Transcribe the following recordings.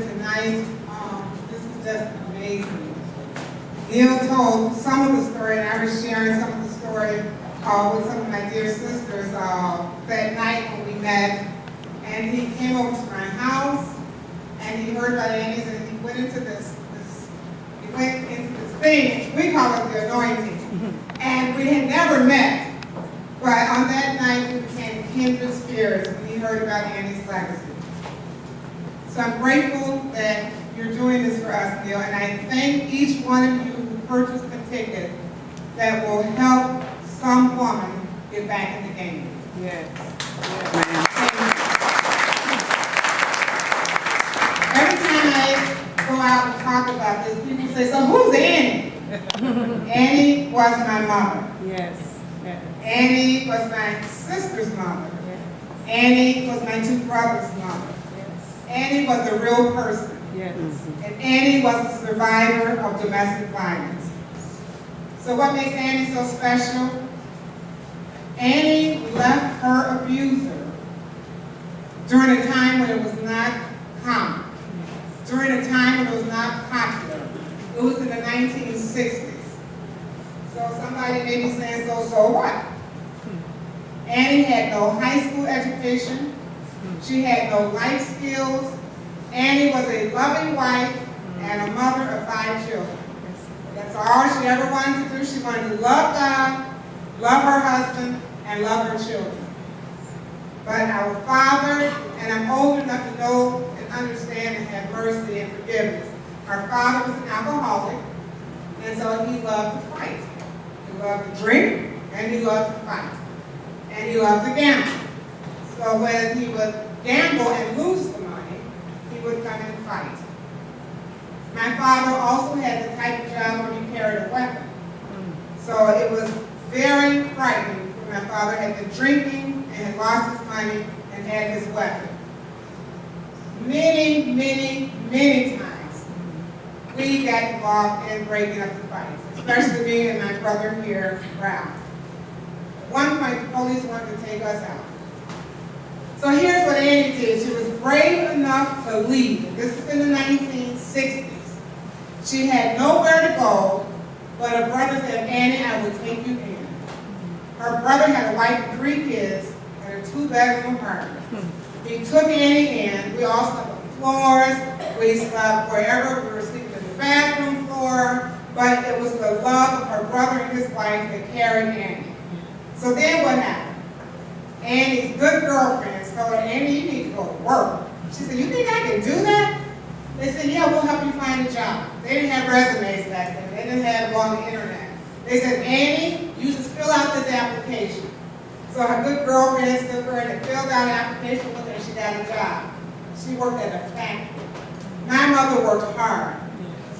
tonight. This is just amazing. Neil told some of the story, and I was sharing some of the story with some of my dear sisters that night when we met. And he came over to my house, and he heard about Annie's, and he went into this thing. We call it the anointing. And we had never met, but on that night we became kindred spirits when he heard about Annie's legacy. So I'm grateful that you're doing this for us, Neil, and I thank each one of you who purchased a ticket that will help some woman get back in the game. Yes. Every time I go out and talk about this, people say, so who's Annie? Annie was my mother. Yes. Yes. Annie was my sister's mother. Yes. Annie was my two brothers' mother. Yes. Annie was a real person. Yes. And Annie was a survivor of domestic violence. So what makes Annie so special? Annie left her abuser during a time when it was not common, during a time when it was not popular. It was in the 1960s. So somebody may be saying, so what? Annie had no high school education. She had no life skills. Annie was a loving wife and a mother of 5 children. That's all she ever wanted to do. She wanted to love God, love her husband, and love her children. But our Father, and I'm old enough to know and understand and have mercy and forgiveness. Our Father was an alcoholic, and so he loved to fight. He loved to drink, and he loved to fight. And he loved to gamble. So when he would gamble and lose the money, he would come and fight. My father also had the type of job where he carried a weapon. So it was very frightening when my father had been drinking and had lost his money and had his weapon. Many, many, many times we got involved in breaking up the fights, especially me and my brother here, Brown. At one point, the police wanted to take us out. So here's what Annie did. She was brave enough to leave. This is in the 1960s. She had nowhere to go, but her brother said, Annie, I will take you in. Her brother had a wife and 3 kids and a 2-bedroom apartment. He took Annie in. We all slept on the floors. We slept wherever. We were sleeping in the bathroom floor. But it was the love of her brother and his wife that carried Annie. So then what happened? Annie's good girlfriends told her, Annie, you need to go to work. She said, you think I can do that? They said, yeah, we'll help you find a job. They didn't have resumes back then. They didn't have it on the internet. They said, Annie, you just fill out this application. So her good girlfriend took her and filled out an application with her and she got a job. She worked at a factory. My mother worked hard.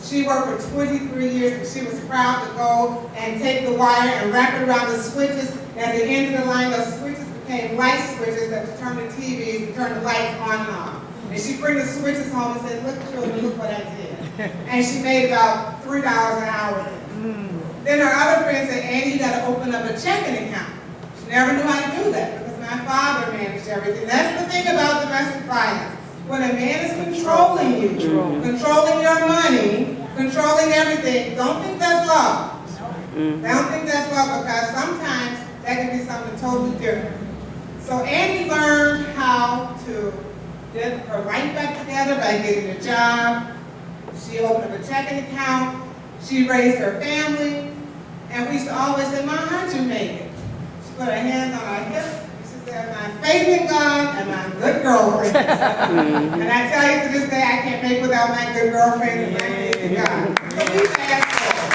She worked for 23 years and she was proud to go and take the wire and wrap it around the switches. At the end of the line, those switches became light switches that would turn the TVs and turn the lights on and off. And she'd bring the switches home and say, look, children, look what I did. And she made about $3 an hour then. Then her other friends said, Annie, you got to open up a checking account. She never knew how to do that because my father managed everything. That's the thing about domestic violence. When a man is controlling you, controlling your money, controlling everything, don't think that's love. Don't think that's love because sometimes that can be something totally different. So Annie learned how to get her life back together by getting a job. She opened up a checking account. She raised her family. And we used to always say, Mom, how'd you make it? She put her hands on her hips. She said, my faith in God and my good girlfriend. And I tell you to this day, I can't make without my good girlfriend and my faith in God. So we fast forward.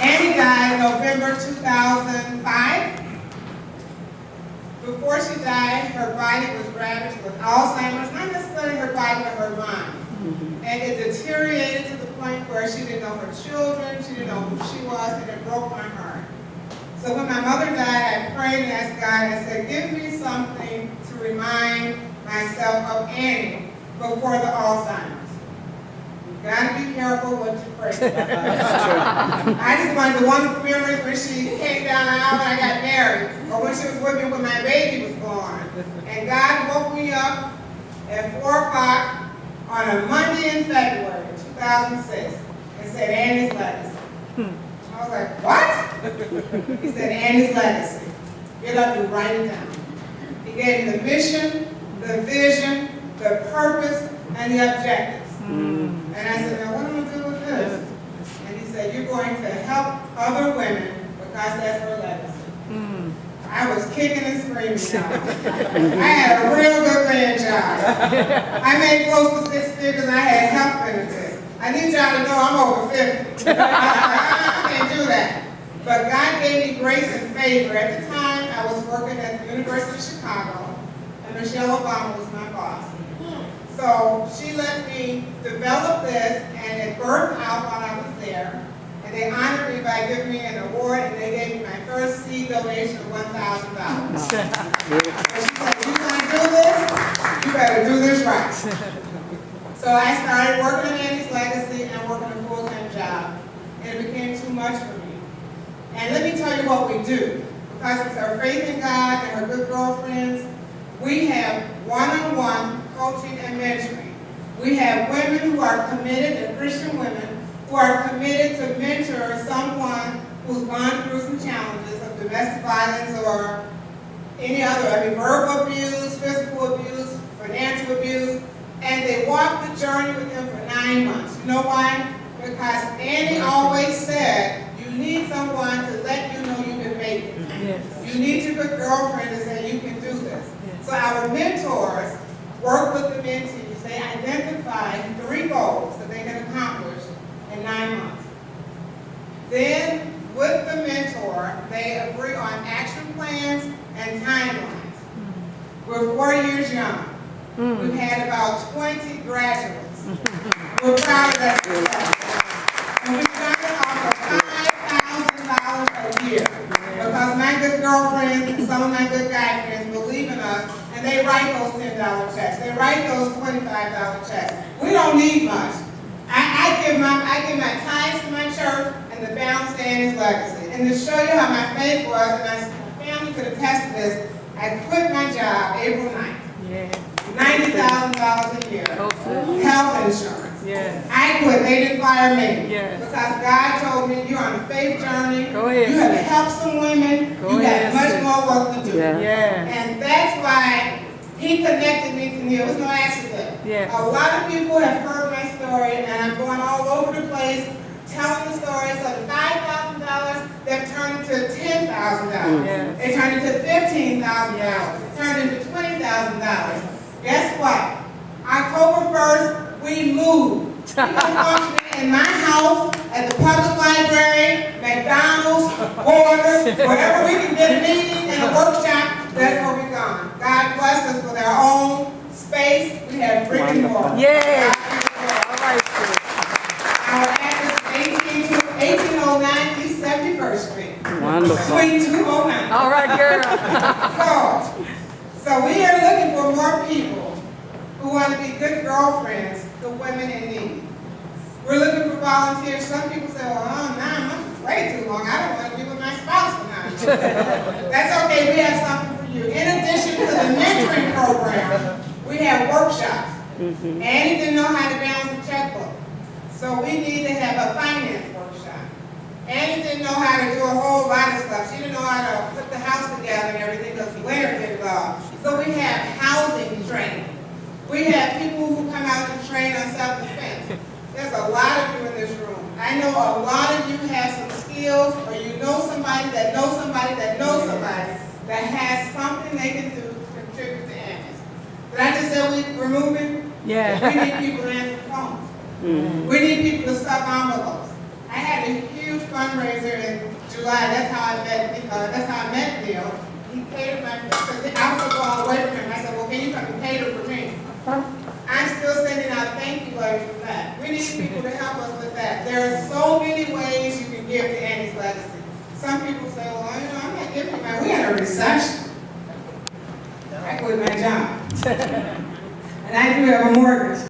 Annie died November 2005. Before she died, her body was ravaged with Alzheimer's, not necessarily her body, but her mind. And it deteriorated to the point where she didn't know her children, she didn't know who she was, and it broke my heart. So when my mother died, I prayed and asked God, I said, give me something to remind myself of Annie before the Alzheimer's. You've got to be careful what you pray about. I just wanted the wonderful memories when she came down the aisle and I got married, or when she was with me when my baby was born. And God woke me up at 4 o'clock on on a Monday in February 2006 and said, Annie's Legacy. I was like, what? He said, Annie's Legacy. Get up and write it down. He gave me the mission, the vision, the purpose, and the objectives. And I said, now what am I going to do with this? And he said, you're going to help other women because that's her legacy. I was kicking and screaming now. I had a real good paying job. I made close to 6 figures and I had health benefits. I need y'all to know I'm over 50. I can't do that. But God gave me grace and favor. At the time, I was working at the University of Chicago, and Michelle Obama was my boss. So she let me develop this, and it birthed out while I was there. And they honored me by giving me an award, and they gave me my first seed donation of $1,000. And she said, you want to do this? You better do this right. So I started working on Annie's Legacy and working a full-time job. And it became too much for me. And let me tell you what we do. Because it's our faith in God and our good girlfriends, we have one-on-one coaching and mentoring. We have women who are committed, they're Christian women, who are committed to mentor someone who's gone through some challenges of domestic violence or any other, verbal abuse, physical abuse, financial abuse, and they walk the journey with them for 9 months. You know why? Because Annie always said, you need someone to let you know you can make it. Yes. You need your good girlfriend to say you can do this. Yes. So our mentors work with the mentees. They identify 3 goals that they can accomplish in 9 months. Then, with the mentor, they agree on action plans and timelines. We're 4 years young. We've had about 20 graduates. We're proud of that success. And we started off with $5,000 a year. Because my good girlfriends and some of my good guy friends believe in us, and they write those $10 checks. They write those $25 checks. We don't need much. I give my tithes to my church, and the balance to Annie's Legacy. And to show you how my faith was, and my family could attest to this, I quit my job April 9th. Yeah. $90,000 a year. Health insurance. Yes. I quit. They didn't fire me. Yes. Because God told me, you're on a faith journey. Go ahead. You have to help some women. You got much more work to do. Yeah. Yeah. And that's why He connected me to Neil. It was no accident. Yes. A lot of people have heard my story, and I'm going all over the place telling the story. So the $5,000, they've turned into $10,000. Yes. They turned into $15,000. Yes. They turned into $20,000. Guess what? October 1st, we moved. People functioning in my house, at the public library, McDonald's, Borders, wherever we can get a meeting and a workshop, that's where we're going. God blessed us with our own space. We have brick and mortar. Yeah. All right, sir. Our address is 1809 East 71st Street. Wonderful. Suite 209. All right, girl. So we are looking for more people who want to be good girlfriends to women in need. We're looking for volunteers. Some people say, well, 9 months is way too long. I don't want to be with my spouse for 9 months. That's okay. We have something for you. In addition to the mentoring program, we have workshops. Annie didn't know how to balance a checkbook. So we need to have a finance workshop. Annie didn't know how to do a whole lot of stuff. She didn't know how to put the house together and everything because Blair did it all. So we have housing training. We have people who come out and train on self-defense. There's a lot of you in this room. I know a lot of you have some skills, or you know somebody that knows somebody that knows somebody that has something they can do to contribute to Annie's. Did I just say we're moving? Yeah. We need people to answer phones. We need people to stuff envelopes. I had a huge fundraiser in July. That's how I met Neil. He catered my food because I was going away from him. I said, well, can you come and cater for me? I'm still sending out thank you letters for that. We need people to help us with that. There are so many ways you can give to Annie's Legacy. Some people say, well, I'm not giving my, we're in a recession. I quit my job. And I do have a mortgage.